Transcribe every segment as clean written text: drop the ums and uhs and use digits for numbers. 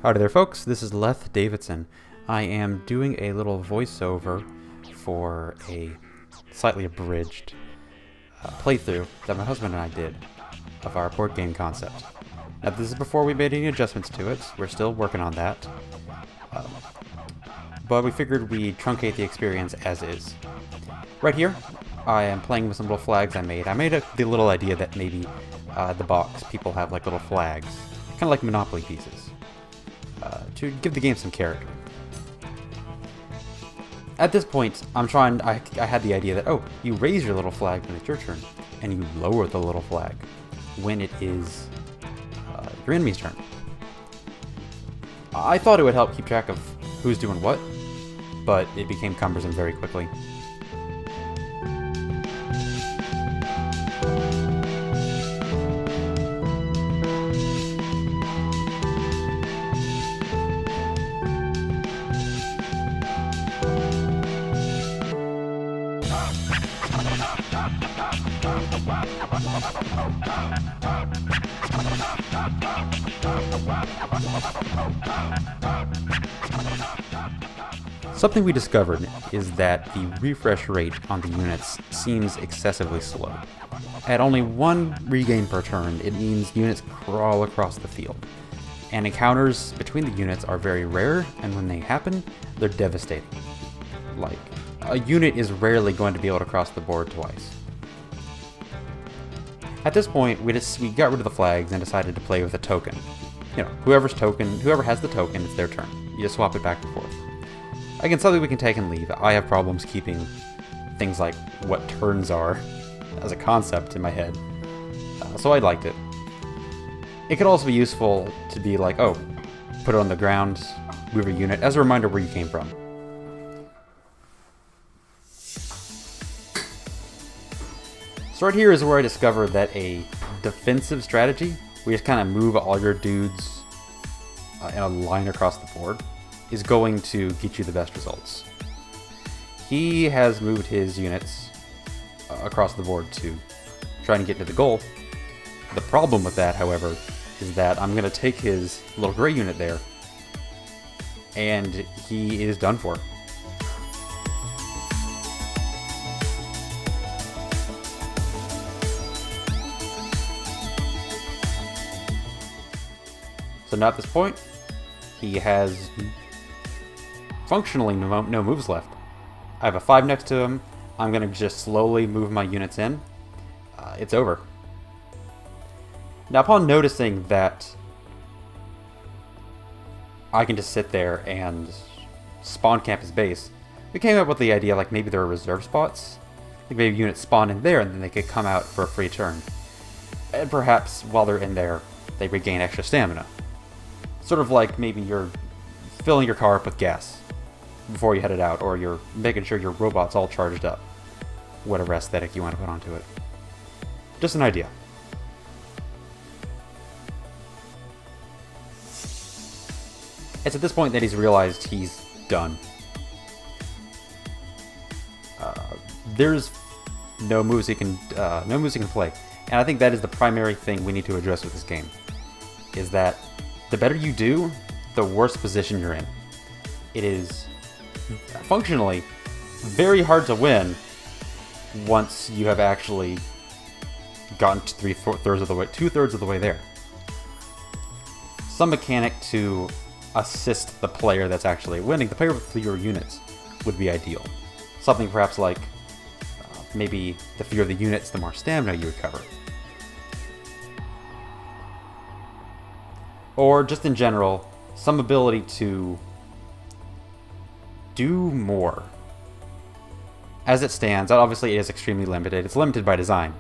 Howdy there, folks. This is Leth Davidson. I am doing a little voiceover for a slightly abridged playthrough that my husband and I did of our board game concept. Now, this is before we made any adjustments to it. We're still working on that. But we figured we'd truncate the experience as is. Right here, I am playing with some little flags I made. I made the little idea that maybe the box people have like little flags, kind of like Monopoly pieces, to give the game some character. At this point, I had the idea that, oh, you raise your little flag when it's your turn, and you lower the little flag when it is your enemy's turn. I thought it would help keep track of who's doing what, but it became cumbersome very quickly. Something we discovered is that the refresh rate on the units seems excessively slow. At only one regain per turn, it means units crawl across the field. And encounters between the units are very rare, and when they happen, they're devastating. Like, a unit is rarely going to be able to cross the board twice. At this point, we got rid of the flags and decided to play with a token. You know, whoever has the token, it's their turn. You just swap it back and forth. Again, something we can take and leave. I have problems keeping things like what turns are as a concept in my head, so I liked it. It could also be useful to be like, oh, put it on the ground, move a unit, as a reminder where you came from. So right here is where I discovered that a defensive strategy, where you just kind of move all your dudes in a line across the board, is going to get you the best results. He has moved his units across the board to try and get to the goal. The problem with that, however, is that I'm going to take his little gray unit there, and he is done for. So now at this point, he has functionally no moves left. I have a 5 next to him. I'm going to just slowly move my units in. It's over. Now, upon noticing that I can just sit there and spawn camp his base, we came up with the idea like maybe there are reserve spots. Like maybe units spawn in there and then they could come out for a free turn. And perhaps while they're in there, they regain extra stamina. Sort of like maybe you're filling your car up with gas before you head it out, or you're making sure your robot's all charged up. Whatever aesthetic you want to put onto it. Just an idea. It's at this point that he's realized he's done. There's no moves he can play, and I think that is the primary thing we need to address with this game. Is that the better you do, the worse position you're in. It is functionally very hard to win once you have actually gotten to two-thirds of the way there. Some mechanic to assist the player that's actually winning, the player with fewer units, would be ideal. Something perhaps like maybe the fewer the units, the more stamina you recover. Or just in general, some ability to do more. As it stands, obviously it is extremely limited. It's limited by design.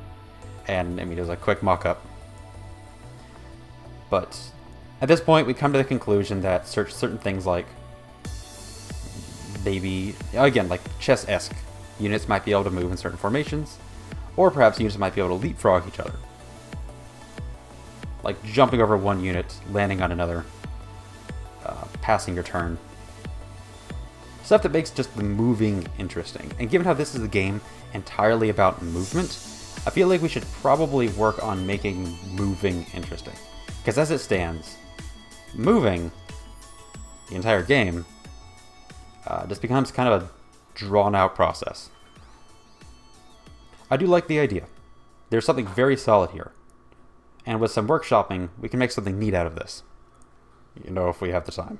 And, I mean, there's a quick mock-up. But at this point, we come to the conclusion that certain things like maybe, again, like chess-esque, units might be able to move in certain formations, or perhaps units might be able to leapfrog each other. Like jumping over one unit, landing on another, passing your turn. Stuff that makes just the moving interesting. And given how this is a game entirely about movement, I feel like we should probably work on making moving interesting. Because as it stands, moving the entire game, just becomes kind of a drawn-out process. I do like the idea. There's something very solid here. And with some workshopping, we can make something neat out of this. If we have the time.